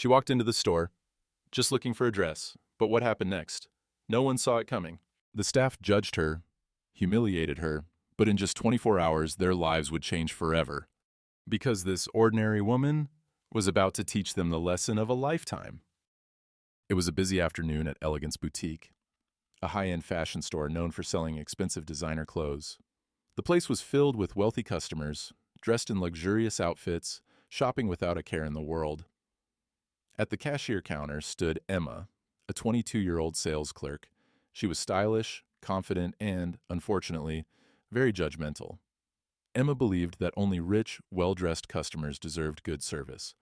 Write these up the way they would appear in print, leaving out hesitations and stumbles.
She walked into the store, just looking for a dress. But what happened next? No one saw it coming. The staff judged her, humiliated her, but in just 24 hours, their lives would change forever. Because this ordinary woman was about to teach them the lesson of a lifetime. It was a busy afternoon at Elegance Boutique, a high-end fashion store known for selling expensive designer clothes. The place was filled with wealthy customers, dressed in luxurious outfits, shopping without a care in the world. At the cashier counter stood Emma, a 22-year-old sales clerk. She was stylish, confident, and, unfortunately, very judgmental. Emma believed that only rich, well-dressed customers deserved good service.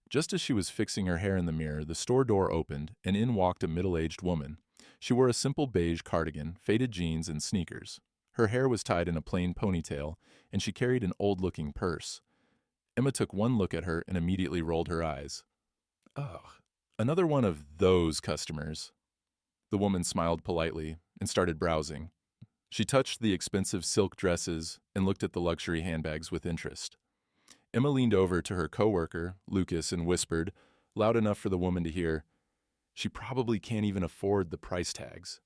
Just as she was fixing her hair in the mirror, the store door opened, and in walked a middle-aged woman. She wore a simple beige cardigan, faded jeans, and sneakers. Her hair was tied in a plain ponytail, and she carried an old-looking purse. Emma took one look at her and immediately rolled her eyes. Ugh, another one of those customers. The woman smiled politely and started browsing. She touched the expensive silk dresses and looked at the luxury handbags with interest. Emma leaned over to her coworker, Lucas, and whispered, loud enough for the woman to hear, "She probably can't even afford the price tags."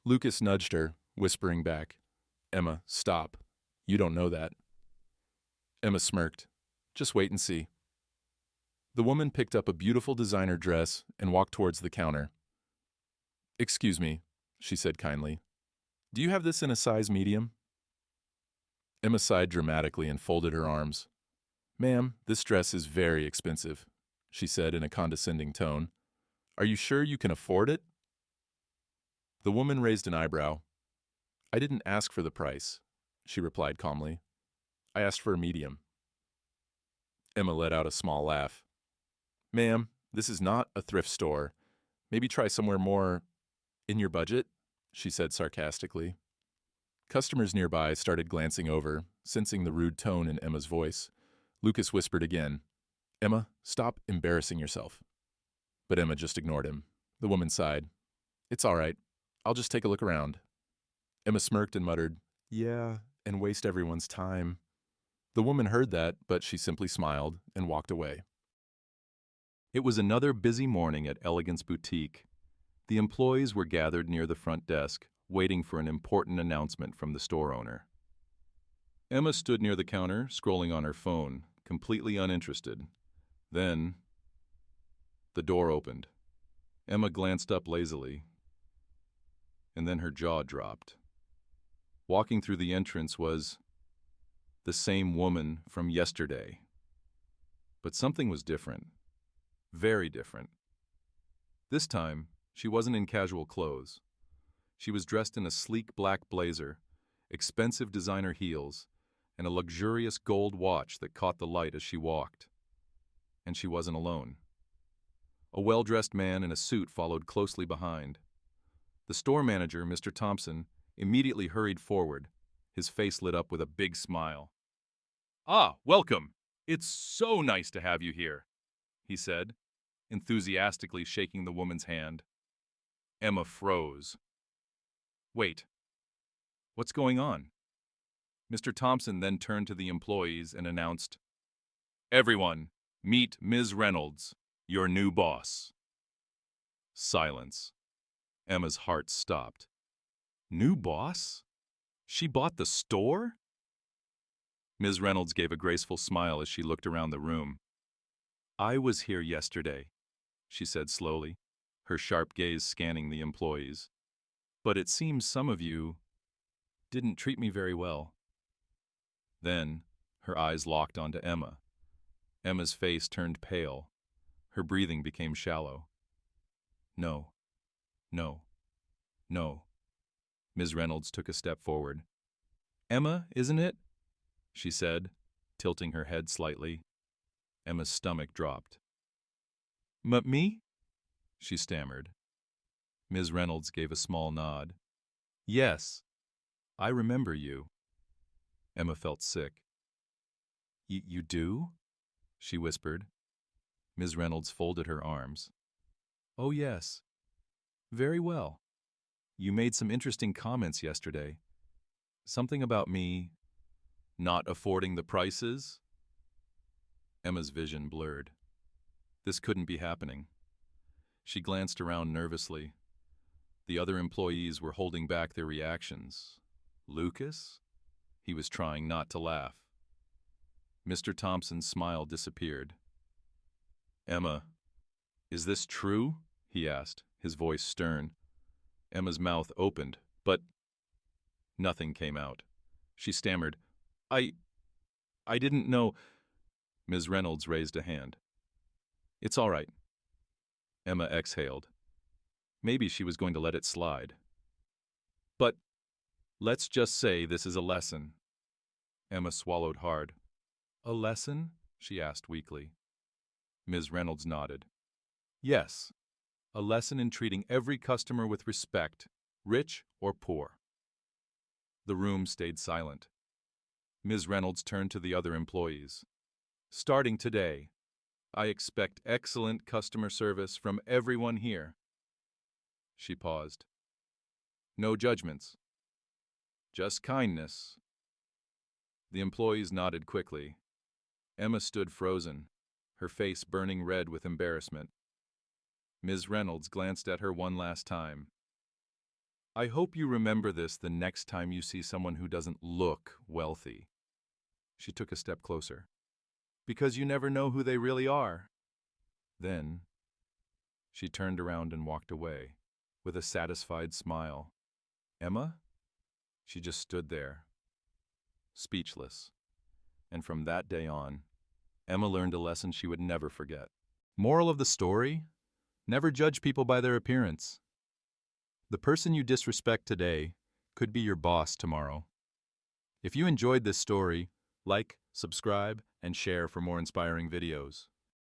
Lucas nudged her, whispering back, "Emma, stop. You don't know that." Emma smirked. "Just wait and see." The woman picked up a beautiful designer dress and walked towards the counter. "Excuse me," she said kindly. "Do you have this in a size medium?" Emma sighed dramatically and folded her arms. "Ma'am, this dress is very expensive," she said in a condescending tone. "Are you sure you can afford it?" The woman raised an eyebrow. "I didn't ask for the price," she replied calmly. "I asked for a medium." Emma let out a small laugh. "Ma'am, this is not a thrift store. Maybe try somewhere more in your budget," she said sarcastically. Customers nearby started glancing over, sensing the rude tone in Emma's voice. Lucas whispered again, "Emma, stop embarrassing yourself." But Emma just ignored him. The woman sighed. "It's all right. I'll just take a look around." Emma smirked and muttered, "Yeah, and waste everyone's time." The woman heard that, but she simply smiled and walked away. It was another busy morning at Elegance Boutique. The employees were gathered near the front desk, waiting for an important announcement from the store owner. Emma stood near the counter, scrolling on her phone, completely uninterested. Then, the door opened. Emma glanced up lazily, and then her jaw dropped. Walking through the entrance was the same woman from yesterday. But something was different. Very different. This time, she wasn't in casual clothes. She was dressed in a sleek black blazer, expensive designer heels, and a luxurious gold watch that caught the light as she walked. And she wasn't alone. A well-dressed man in a suit followed closely behind. The store manager, Mr. Thompson, immediately hurried forward, his face lit up with a big smile. "Ah, welcome! It's so nice to have you here," he said, enthusiastically shaking the woman's hand. Emma froze. "Wait, what's going on?" Mr. Thompson then turned to the employees and announced, "Everyone, meet Ms. Reynolds, your new boss." Silence. Emma's heart stopped. New boss? She bought the store? Ms. Reynolds gave a graceful smile as she looked around the room. "I was here yesterday," she said slowly, her sharp gaze scanning the employees. "But it seems some of you didn't treat me very well." Then, her eyes locked onto Emma. Emma's face turned pale. Her breathing became shallow. "No, no, no." Ms. Reynolds took a step forward. "Emma, isn't it?" she said, tilting her head slightly. Emma's stomach dropped. Me?" she stammered. Ms. Reynolds gave a small nod. "Yes, I remember you." Emma felt sick. You do?" she whispered. Ms. Reynolds folded her arms. "Oh, yes. Very well. You made some interesting comments yesterday. Something about me not affording the prices?" Emma's vision blurred. This couldn't be happening. She glanced around nervously. The other employees were holding back their reactions. Lucas? He was trying not to laugh. Mr. Thompson's smile disappeared. Emma, is this true? He asked, his voice stern. Emma's mouth opened, but nothing came out. She stammered, I didn't know. Ms. Reynolds raised a hand. It's all right. Emma exhaled. Maybe she was going to let it slide. But let's just say this is a lesson. Emma swallowed hard. A lesson? She asked weakly. Ms. Reynolds nodded. Yes, a lesson in treating every customer with respect, rich or poor. The room stayed silent. Ms. Reynolds turned to the other employees. Starting today, I expect excellent customer service from everyone here. She paused. No judgments. Just kindness. The employees nodded quickly. Emma stood frozen, her face burning red with embarrassment. Ms. Reynolds glanced at her one last time. I hope you remember this the next time you see someone who doesn't look wealthy. She took a step closer. Because you never know who they really are. Then, she turned around and walked away, with a satisfied smile. Emma? She just stood there, speechless. And from that day on, Emma learned a lesson she would never forget. Moral of the story? Never judge people by their appearance. The person you disrespect today could be your boss tomorrow. If you enjoyed this story, like, subscribe, and share for more inspiring videos.